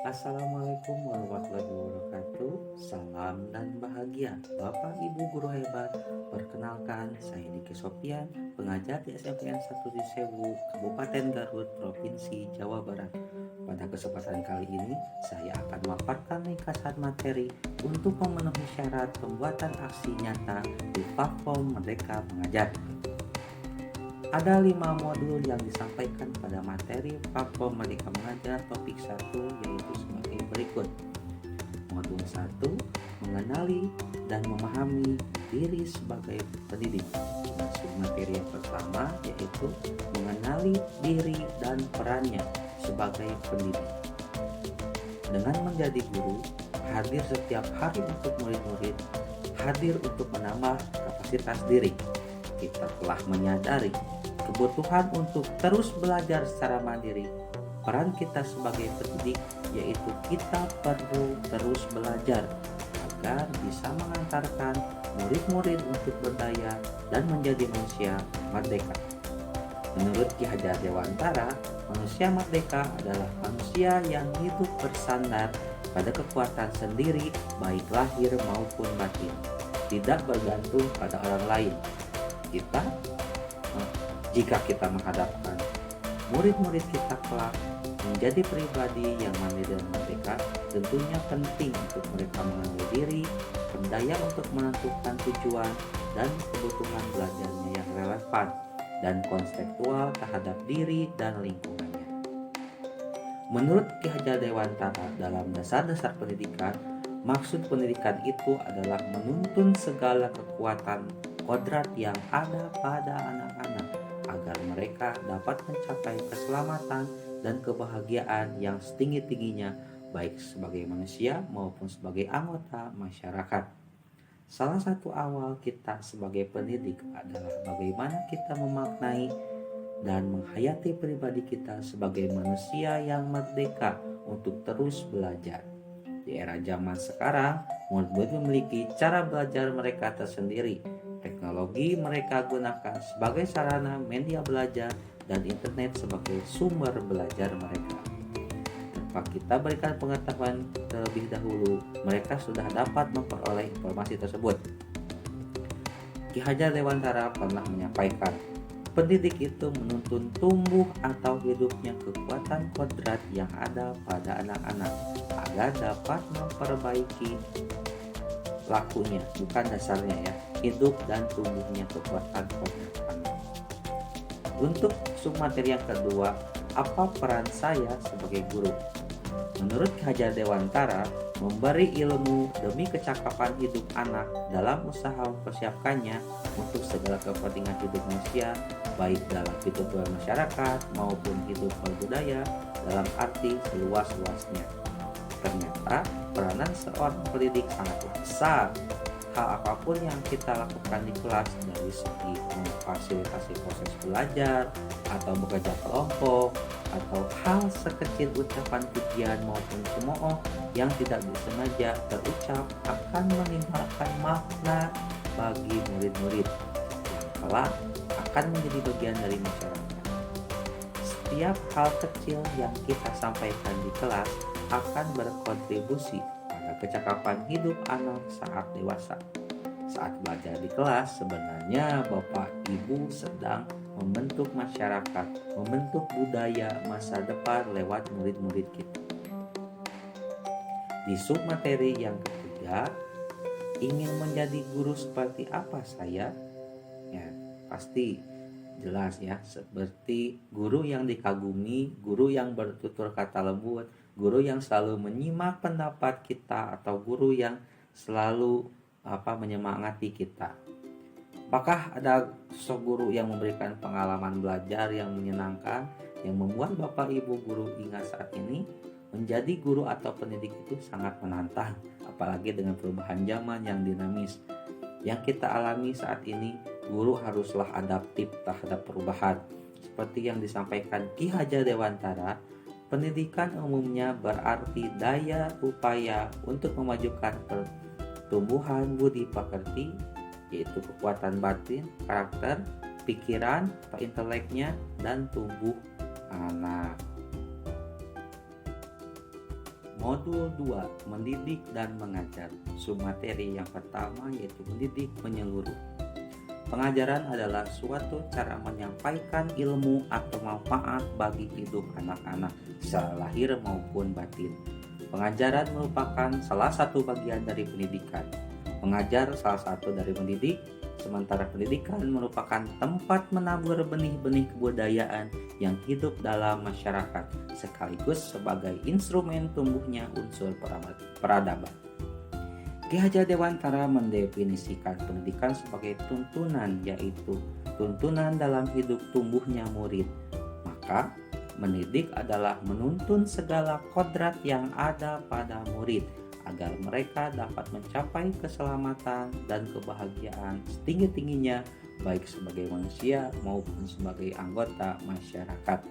Assalamualaikum warahmatullahi wabarakatuh. Salam dan bahagia Bapak Ibu guru hebat. Perkenalkan, saya Diki Sofian, pengajar di SMPN 1 di Sewu, Kabupaten Garut, Provinsi Jawa Barat. Pada kesempatan kali ini, saya akan memaparkan ringkasan materi untuk memenuhi syarat pembuatan aksi nyata di platform Merdeka Mengajar. Ada 5 modul yang disampaikan pada materi platform Merdeka Mengajar topik 1, yaitu sebagai berikut. Modul 1, mengenali dan memahami diri sebagai pendidik. Masuk materi yang pertama, yaitu mengenali diri dan perannya sebagai pendidik. Dengan menjadi guru, hadir setiap hari untuk murid-murid, hadir untuk menambah kapasitas diri. Kita telah menyadari kebutuhan untuk terus belajar secara mandiri. Peran kita sebagai pendidik yaitu kita perlu terus belajar agar bisa mengantarkan murid-murid untuk berdaya dan menjadi manusia merdeka. Menurut Ki Hajar Dewantara, manusia merdeka adalah manusia yang hidup bersandar pada kekuatan sendiri baik lahir maupun batin, tidak bergantung pada orang lain. Jika kita menghadapkan murid-murid kita kelak menjadi pribadi yang mandiri dan merdeka, tentunya penting untuk mereka mengenal diri, berdaya untuk menentukan tujuan dan kebutuhan belajarnya yang relevan dan konseptual terhadap diri dan lingkungannya. Menurut Ki Hajar Dewantara, dalam dasar-dasar pendidikan, maksud pendidikan itu adalah menuntun segala kekuatan kodrat yang ada pada anak-anak agar mereka dapat mencapai keselamatan dan kebahagiaan yang setinggi-tingginya baik sebagai manusia maupun sebagai anggota masyarakat. Salah satu awal kita sebagai pendidik adalah bagaimana kita memaknai dan menghayati pribadi kita sebagai manusia yang merdeka untuk terus belajar. Di era zaman sekarang, murid-murid memiliki cara belajar mereka tersendiri. Teknologi mereka gunakan sebagai sarana media belajar dan internet sebagai sumber belajar mereka. Tanpa kita berikan pengetahuan terlebih dahulu, mereka sudah dapat memperoleh informasi tersebut. Ki Hajar Dewantara pernah menyampaikan, pendidik itu menuntun tumbuh atau hidupnya kekuatan kodrat yang ada pada anak-anak agar dapat memperbaiki lakunya, bukan dasarnya ya, hidup dan tumbuhnya kekuatan kodrat anak. Untuk submateri yang kedua, apa peran saya sebagai guru? Menurut Ki Hajar Dewantara, memberi ilmu demi kecakapan hidup anak dalam usaha mempersiapkannya untuk segala kepentingan hidup manusia, baik dalam hidup bermasyarakat maupun hidup berbudaya dalam arti seluas-luasnya. Ternyata peranan seorang pendidik sangatlah besar. Hal apapun yang kita lakukan di kelas, dari segi memfasilitasi proses belajar atau bekerja kelompok, atau hal sekecil ucapan pujian maupun cemooh yang tidak disengaja terucap akan menimbulkan makna bagi murid-murid yang kelak akan menjadi bagian dari masyarakat. Setiap hal kecil yang kita sampaikan di kelas akan berkontribusi pada kecakapan hidup anak saat dewasa. Saat belajar di kelas, sebenarnya Bapak Ibu sedang membentuk masyarakat, membentuk budaya masa depan lewat murid-murid kita. Di submateri yang ketiga, ingin menjadi guru seperti apa saya? Ya, pasti jelas ya, seperti guru yang dikagumi, guru yang bertutur kata lembut, guru yang selalu menyimak pendapat kita, atau guru yang selalu menyemangati kita. Apakah ada sosok guru yang memberikan pengalaman belajar yang menyenangkan, yang membuat Bapak Ibu guru hingga saat ini? Menjadi guru atau pendidik itu sangat menantang, apalagi dengan perubahan zaman yang dinamis yang kita alami saat ini. Guru haruslah adaptif terhadap perubahan. Seperti yang disampaikan Ki Hajar Dewantara, pendidikan umumnya berarti daya upaya untuk memajukan pertumbuhan budi pekerti, yaitu kekuatan batin, karakter, pikiran, atau inteleknya, dan tubuh anak. Modul 2, mendidik dan mengajar. Submateri yang pertama yaitu mendidik menyeluruh. Pengajaran adalah suatu cara menyampaikan ilmu atau manfaat bagi hidup anak-anak secara lahir maupun batin. Pengajaran merupakan salah satu bagian dari pendidikan. Mengajar salah satu dari mendidik, sementara pendidikan merupakan tempat menabur benih-benih kebudayaan yang hidup dalam masyarakat, sekaligus sebagai instrumen tumbuhnya unsur peradaban. Ki Hajar Dewantara mendefinisikan pendidikan sebagai tuntunan, yaitu tuntunan dalam hidup tumbuhnya murid. Maka, mendidik adalah menuntun segala kodrat yang ada pada murid agar mereka dapat mencapai keselamatan dan kebahagiaan setinggi-tingginya, baik sebagai manusia maupun sebagai anggota masyarakat.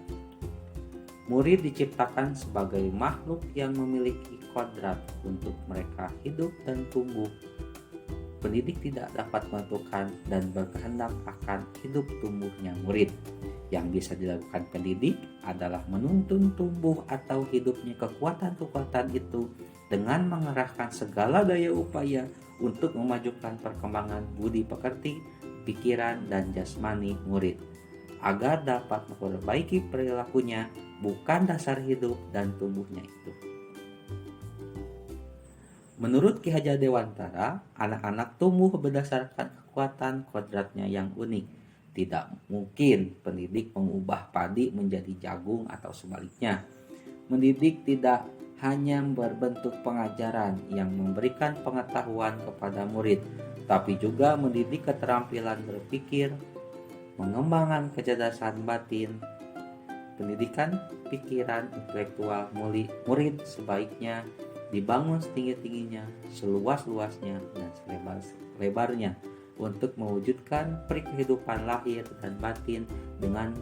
Murid diciptakan sebagai makhluk yang memiliki kodrat untuk mereka hidup dan tumbuh. Pendidik tidak dapat menentukan dan berkehendak akan hidup tumbuhnya murid. Yang bisa dilakukan pendidik adalah menuntun tumbuh atau hidupnya kekuatan-kekuatan itu dengan mengerahkan segala daya upaya untuk memajukan perkembangan budi pekerti, pikiran, dan jasmani murid, agar dapat memperbaiki perilakunya, bukan dasar hidup dan tumbuhnya itu. Menurut Ki Hajar Dewantara, anak-anak tumbuh berdasarkan kekuatan kodratnya yang unik. Tidak mungkin pendidik mengubah padi menjadi jagung atau sebaliknya. Mendidik tidak hanya berbentuk pengajaran yang memberikan pengetahuan kepada murid, tapi juga mendidik keterampilan berpikir, mengembangkan kecerdasan batin. Pendidikan pikiran intelektual murid sebaiknya dibangun setinggi-tingginya, seluas-luasnya, dan selebar-lebarnya untuk mewujudkan kehidupan lahir dan batin dengan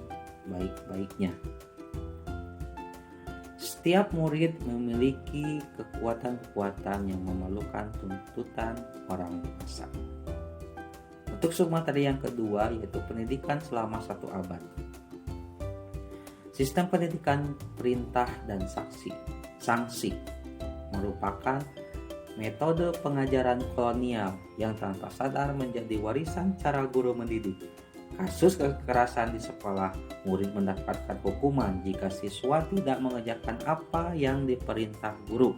baik-baiknya. Setiap murid memiliki kekuatan-kekuatan yang memerlukan tuntutan orang dewasa. Untuk submateri yang kedua yaitu pendidikan selama 1 abad. Sistem pendidikan perintah dan sanksi merupakan metode pengajaran kolonial yang tanpa sadar menjadi warisan cara guru mendidik. Kasus kekerasan di sekolah, murid mendapatkan hukuman jika siswa tidak mengerjakan apa yang diperintah guru.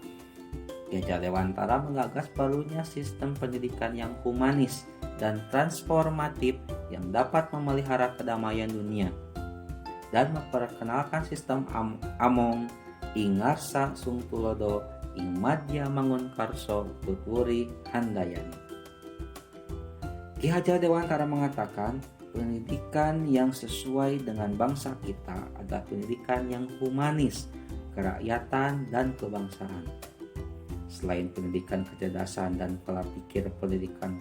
Ki Hajar Dewantara menggagas perlunya sistem pendidikan yang humanis dan transformatif yang dapat memelihara kedamaian dunia dan memperkenalkan sistem Among Ingarsa Sungtulodo ing madya mangun karso tuturi handayani. Ki Hajar Dewantara mengatakan pendidikan yang sesuai dengan bangsa kita adalah pendidikan yang humanis, kerakyatan, dan kebangsaan. Selain pendidikan kecerdasan dan pola pikir, pendidikan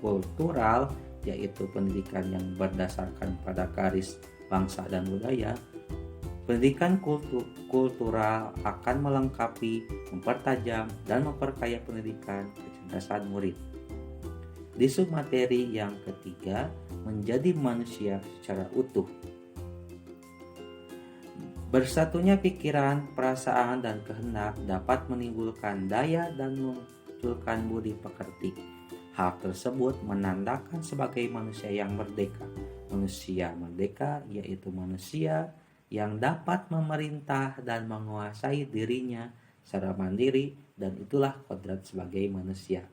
kultural yaitu pendidikan yang berdasarkan pada garis bangsa dan budaya. Pendidikan kultural akan melengkapi, mempertajam, dan memperkaya pendidikan kecerdasan murid. Di submateri yang ketiga, menjadi manusia secara utuh. Bersatunya pikiran, perasaan, dan kehendak dapat menimbulkan daya dan memunculkan budi pekerti. Hal tersebut menandakan sebagai manusia yang merdeka. Manusia merdeka yaitu manusia yang dapat memerintah dan menguasai dirinya secara mandiri, dan itulah kodrat sebagai manusia.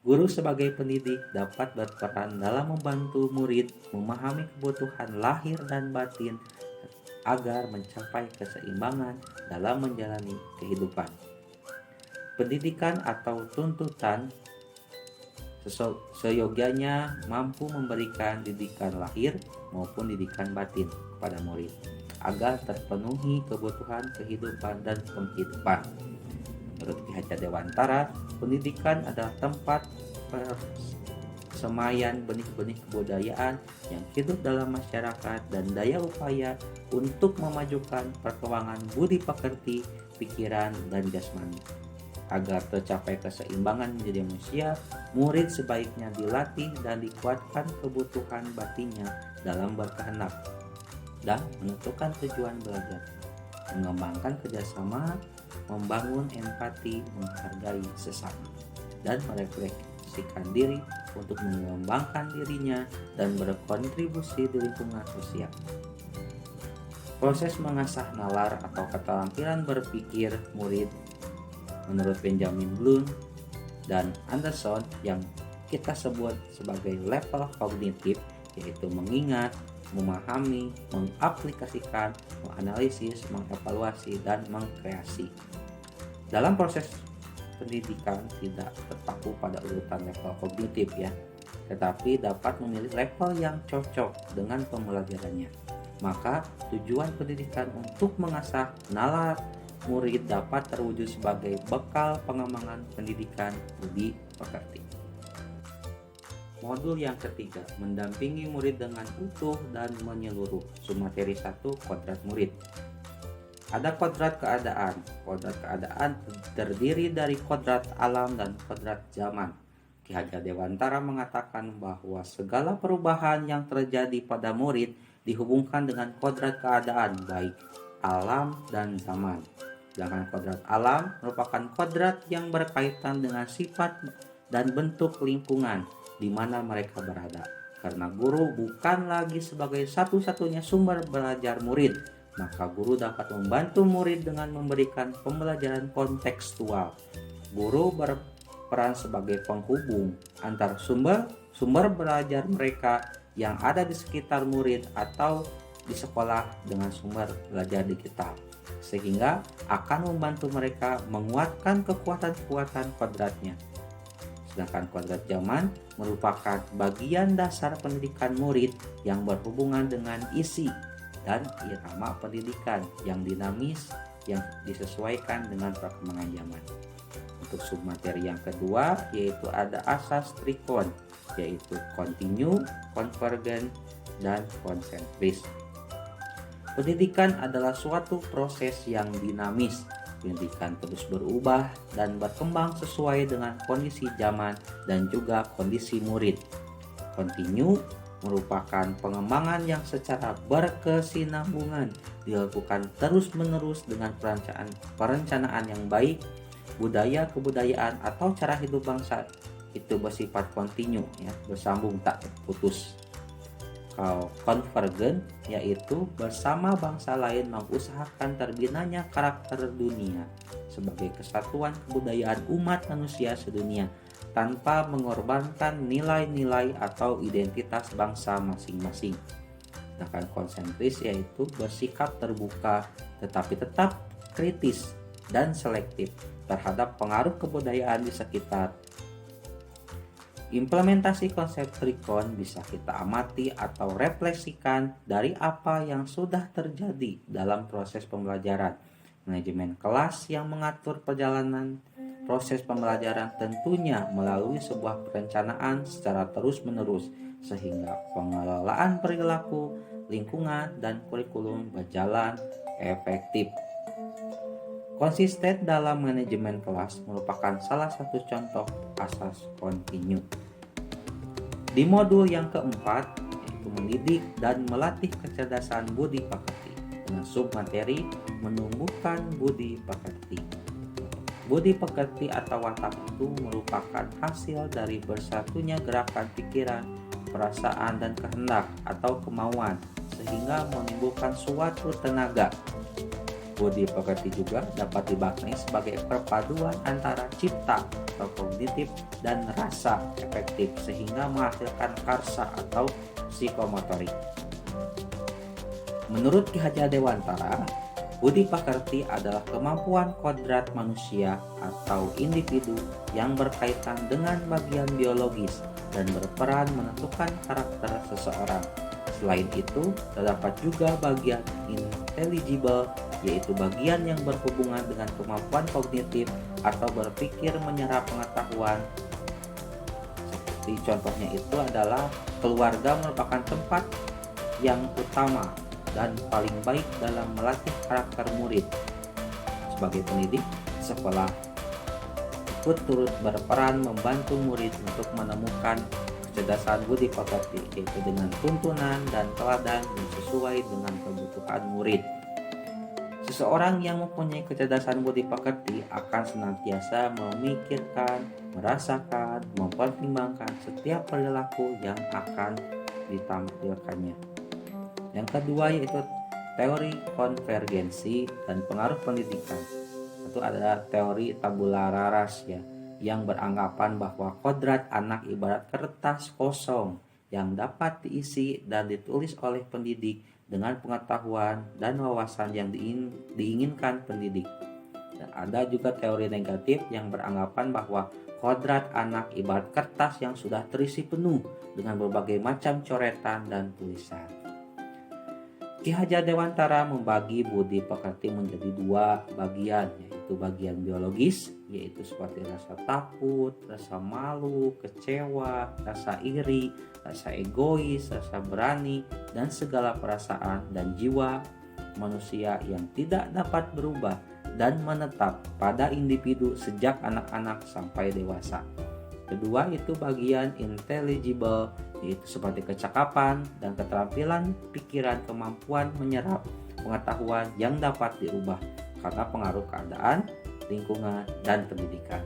Guru sebagai pendidik dapat berperan dalam membantu murid memahami kebutuhan lahir dan batin agar mencapai keseimbangan dalam menjalani kehidupan. Pendidikan atau tuntutan seyogyanya mampu memberikan didikan lahir maupun didikan batin kepada murid agar terpenuhi kebutuhan kehidupan dan penghidupan. Menurut Ki Hajar Dewantara, pendidikan adalah tempat persemaian benih-benih kebudayaan yang hidup dalam masyarakat dan daya upaya untuk memajukan perkembangan budi pekerti, pikiran, dan jasmani. Agar tercapai keseimbangan menjadi manusia, murid sebaiknya dilatih dan dikuatkan kebutuhan batinnya dalam berkehendak dan menentukan tujuan belajar. mengembangkan kerjasama, membangun empati, menghargai sesama, dan merefleksikan diri untuk mengembangkan dirinya dan berkontribusi di lingkungan sosial. Proses mengasah nalar atau keterampilan berpikir murid menurut Benjamin Bloom dan Anderson yang kita sebut sebagai level kognitif, yaitu mengingat, memahami, mengaplikasikan, menganalisis, mengevaluasi, dan mengkreasi. Dalam proses pendidikan tidak terpaku pada urutan level kognitif ya, tetapi dapat memilih level yang cocok dengan pembelajarannya. Maka tujuan pendidikan untuk mengasah nalar murid dapat terwujud sebagai bekal pengembangan pendidikan budi pekerti. Modul yang ketiga, mendampingi murid dengan utuh dan menyeluruh. Submateri 1, kodrat murid. Ada kodrat keadaan. Kodrat keadaan terdiri dari kodrat alam dan kodrat zaman. Ki Hajar Dewantara mengatakan bahwa segala perubahan yang terjadi pada murid dihubungkan dengan kodrat keadaan baik alam dan zaman. Sedangkan kodrat alam merupakan kodrat yang berkaitan dengan sifat dan bentuk lingkungan di mana mereka berada. Karena guru bukan lagi sebagai satu-satunya sumber belajar murid, maka guru dapat membantu murid dengan memberikan pembelajaran kontekstual. Guru berperan sebagai penghubung antar sumber belajar mereka yang ada di sekitar murid atau di sekolah dengan sumber belajar digital, sehingga akan membantu mereka menguatkan kekuatan-kekuatan kodratnya. Sedangkan kodrat zaman merupakan bagian dasar pendidikan murid yang berhubungan dengan isi dan irama pendidikan yang dinamis yang disesuaikan dengan perkembangan zaman. Untuk submateri yang kedua yaitu ada asas trikon, yaitu continue, convergent, dan konsentris. Pendidikan adalah suatu proses yang dinamis. Pendidikan terus berubah dan berkembang sesuai dengan kondisi zaman dan juga kondisi murid. Continue merupakan pengembangan yang secara berkesinambungan dilakukan terus-menerus dengan perencanaan yang baik. Budaya, kebudayaan, atau cara hidup bangsa itu bersifat kontinu ya, bersambung tak putus. Kalau konvergen yaitu bersama bangsa lain mengusahakan terbinanya karakter dunia sebagai kesatuan kebudayaan umat manusia sedunia tanpa mengorbankan nilai-nilai atau identitas bangsa masing-masing. Sedangkan konsentris yaitu bersikap terbuka tetapi tetap kritis dan selektif terhadap pengaruh kebudayaan di sekitar. Implementasi konsep trikon bisa kita amati atau refleksikan dari apa yang sudah terjadi dalam proses pembelajaran. Manajemen kelas yang mengatur perjalanan proses pembelajaran tentunya melalui sebuah perencanaan secara terus-menerus sehingga pengelolaan perilaku, lingkungan, dan kurikulum berjalan efektif. Konsisten dalam manajemen kelas merupakan salah satu contoh asas kontinu. Di modul yang keempat, yaitu mendidik dan melatih kecerdasan budi pekerti dengan submateri menumbuhkan budi pekerti. Budi pekerti atau watak itu merupakan hasil dari bersatunya gerakan pikiran, perasaan, dan kehendak atau kemauan sehingga menimbulkan suatu tenaga. Budi pekerti juga dapat dimaknai sebagai perpaduan antara cipta atau kognitif dan rasa efektif sehingga menghasilkan karsa atau psikomotorik. Menurut Ki Hajar Dewantara, budi pekerti adalah kemampuan kodrat manusia atau individu yang berkaitan dengan bagian biologis dan berperan menentukan karakter seseorang. Selain itu, terdapat juga bagian intelligible, yaitu bagian yang berhubungan dengan kemampuan kognitif atau berpikir menyerap pengetahuan. Seperti contohnya itu adalah keluarga merupakan tempat yang utama dan paling baik dalam melatih karakter murid. Sebagai pendidik, sekolah ikut turut berperan membantu murid untuk menemukan kecerdasan budi pekerti, yaitu dengan tuntunan dan teladan yang sesuai dengan kebutuhan murid. Seseorang yang mempunyai kecerdasan budi pekerti akan senantiasa memikirkan, merasakan, mempertimbangkan setiap perilaku yang akan ditampilkannya. Yang kedua yaitu teori konvergensi dan pengaruh pendidikan. Itu adalah teori tabula rasa ya, yang beranggapan bahwa kodrat anak ibarat kertas kosong yang dapat diisi dan ditulis oleh pendidik dengan pengetahuan dan wawasan yang diinginkan pendidik. Dan ada juga teori negatif yang beranggapan bahwa kodrat anak ibarat kertas yang sudah terisi penuh dengan berbagai macam coretan dan tulisan. Ki Hajar Dewantara membagi budi pekerti menjadi dua bagian, yaitu bagian biologis, yaitu seperti rasa takut, rasa malu, kecewa, rasa iri, rasa egois, rasa berani, dan segala perasaan dan jiwa manusia yang tidak dapat berubah dan menetap pada individu sejak anak-anak sampai dewasa. Kedua itu bagian intelligible, yaitu seperti kecakapan dan keterampilan pikiran, kemampuan menyerap pengetahuan yang dapat diubah karena pengaruh keadaan, lingkungan, dan pendidikan.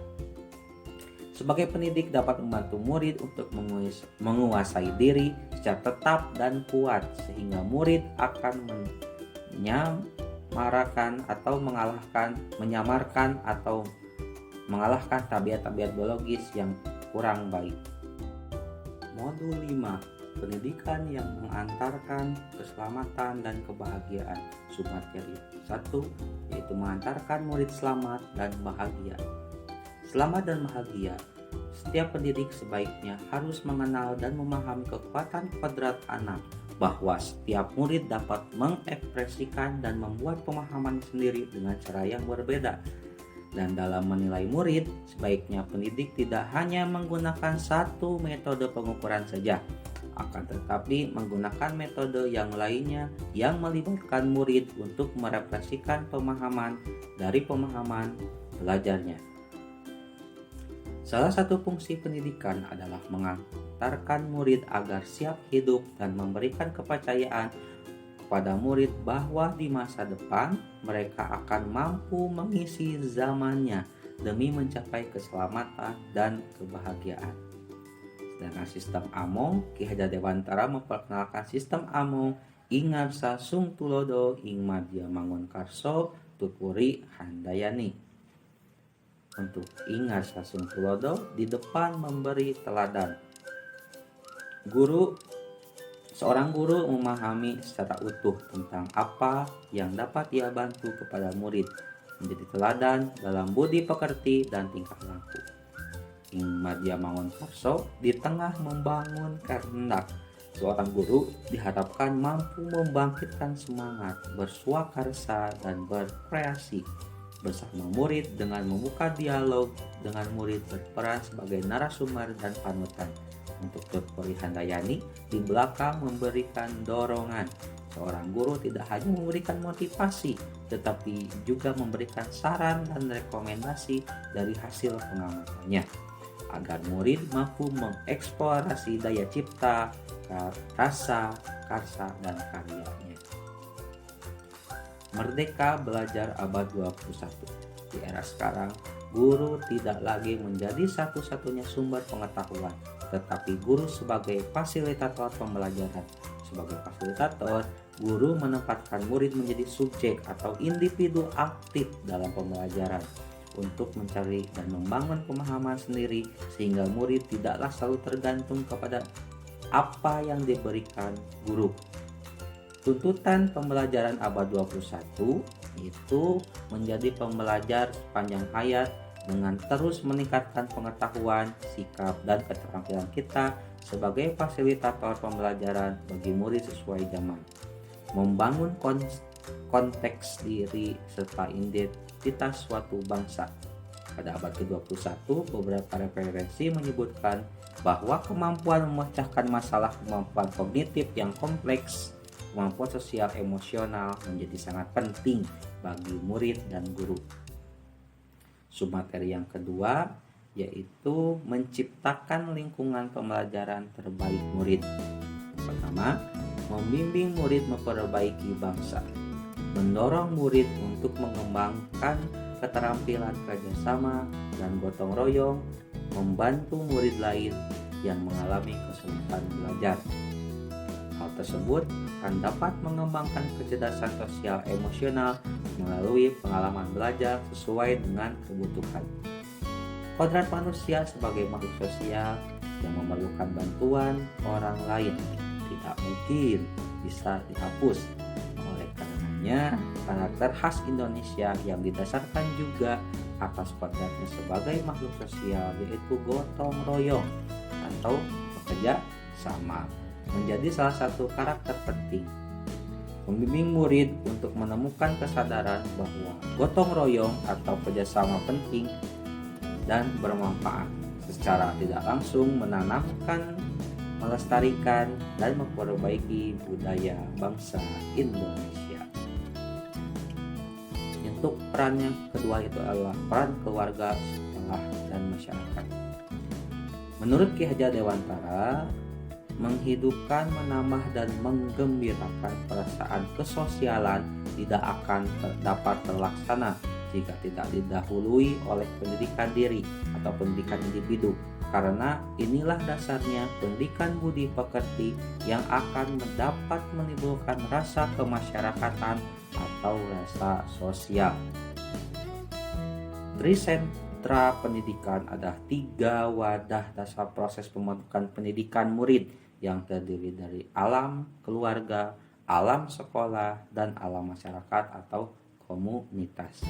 Sebagai pendidik dapat membantu murid untuk menguasai diri secara tetap dan kuat sehingga murid akan menyamarkan atau mengalahkan tabiat-tabiat biologis yang kurang baik. Modul 5. Pendidikan yang mengantarkan keselamatan dan kebahagiaan. Submateri 1 yaitu mengantarkan murid selamat dan bahagia. Selamat dan bahagia. Setiap pendidik sebaiknya harus mengenal dan memahami kekuatan kodrat anak, bahwa setiap murid dapat mengekspresikan dan membuat pemahaman sendiri dengan cara yang berbeda. Dan dalam menilai murid, sebaiknya pendidik tidak hanya menggunakan satu metode pengukuran saja, akan tetapi menggunakan metode yang lainnya yang melibatkan murid untuk merefleksikan pemahaman dari pemahaman belajarnya. Salah satu fungsi pendidikan adalah mengantarkan murid agar siap hidup dan memberikan kepercayaan kepada murid bahwa di masa depan mereka akan mampu mengisi zamannya demi mencapai keselamatan dan kebahagiaan. Sedangkan sistem Among, Ki Hajar Dewantara memperkenalkan sistem Among ing ngarsa sung tulodo ing madya mangun karso tuturi handayani. Untuk ing ngarsa sung tulodo, di depan memberi teladan. Seorang guru memahami secara utuh tentang apa yang dapat ia bantu kepada murid, menjadi teladan dalam budi pekerti dan tingkah laku. Ing madya mangun karso, di tengah membangun kehendak, seorang guru diharapkan mampu membangkitkan semangat, berswakarsa dan berkreasi bersama murid dengan membuka dialog dengan murid, berperan sebagai narasumber dan panutan. Untuk Tutpuri Handayani di belakang memberikan dorongan. Seorang guru tidak hanya memberikan motivasi, tetapi juga memberikan saran dan rekomendasi dari hasil pengamatannya, agar murid mampu mengeksplorasi daya cipta, rasa, karsa, dan karyanya. Merdeka Belajar Abad 21. Di era sekarang, guru tidak lagi menjadi satu-satunya sumber pengetahuan, tetapi guru sebagai fasilitator pembelajaran. Sebagai fasilitator, guru menempatkan murid menjadi subjek atau individu aktif dalam pembelajaran untuk mencari dan membangun pemahaman sendiri sehingga murid tidaklah selalu tergantung kepada apa yang diberikan guru. Tuntutan pembelajaran abad 21 itu menjadi pembelajar sepanjang hayat dengan terus meningkatkan pengetahuan, sikap, dan keterampilan kita sebagai fasilitator pembelajaran bagi murid sesuai zaman. Membangun konteks diri serta identitas suatu bangsa. Pada abad ke-21, beberapa referensi menyebutkan bahwa kemampuan memecahkan masalah, kemampuan kognitif yang kompleks, kemampuan sosial emosional menjadi sangat penting bagi murid dan guru. Submateri yang kedua yaitu menciptakan lingkungan pembelajaran terbaik murid. Pertama, membimbing murid memperbaiki bangsa. mendorong murid untuk mengembangkan keterampilan kerjasama dan gotong royong, membantu murid lain yang mengalami kesulitan belajar. Hal tersebut akan dapat mengembangkan kecerdasan sosial emosional melalui pengalaman belajar sesuai dengan kebutuhan. Kodrat manusia sebagai makhluk sosial yang memerlukan bantuan orang lain tidak mungkin bisa dihapus. Oleh karenanya, karakter khas Indonesia yang didasarkan juga atas kodratnya sebagai makhluk sosial, yaitu gotong royong atau bekerja sama, menjadi salah satu karakter penting. Membimbing murid untuk menemukan kesadaran bahwa gotong royong atau kerjasama penting dan bermanfaat, secara tidak langsung menanamkan, melestarikan, dan memperbaiki budaya bangsa Indonesia. Untuk peran yang kedua itu adalah peran keluarga, sekolah, dan masyarakat. Menurut Ki Hajar Dewantara, menghidupkan, menambah, dan menggembirakan perasaan kesosialan tidak akan dapat terlaksana jika tidak didahului oleh pendidikan diri atau pendidikan individu, karena inilah dasarnya pendidikan budi pekerti yang akan dapat menimbulkan rasa kemasyarakatan atau rasa sosial. Dari sentra pendidikan ada 3 wadah dasar proses pembentukan pendidikan murid yang terdiri dari alam keluarga, alam sekolah, dan alam masyarakat atau komunitas.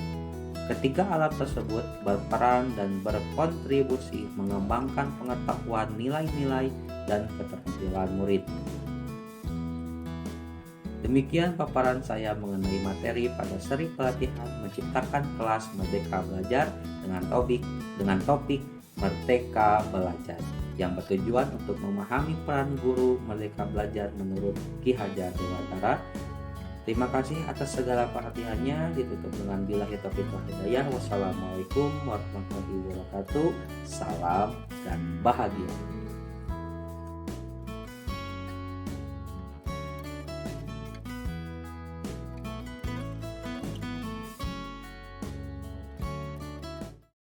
Ketiga alam tersebut berperan dan berkontribusi mengembangkan pengetahuan, nilai-nilai, dan keterampilan murid. Demikian paparan saya mengenai materi pada seri pelatihan menciptakan kelas Merdeka Belajar dengan topik Merdeka Belajar yang bertujuan untuk memahami peran guru Merdeka Belajar menurut Ki Hajar Dewantara. Terima kasih atas segala perhatiannya. Ditutup dengan billahi taufiq wal hidayah. Wassalamualaikum warahmatullahi wabarakatuh. Salam dan bahagia.